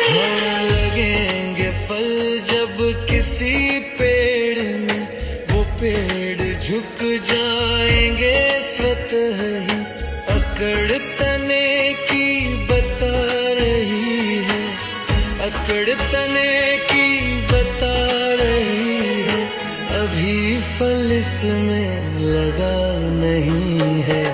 हाँ लगेंगे फल जब किसी पेड़ में, वो पेड़ झुक जाएंगे स्वतः ही। अकड़ तने की बता रही है, अकड़ तने की बता रही है, अभी फल इसमें लगा नहीं है।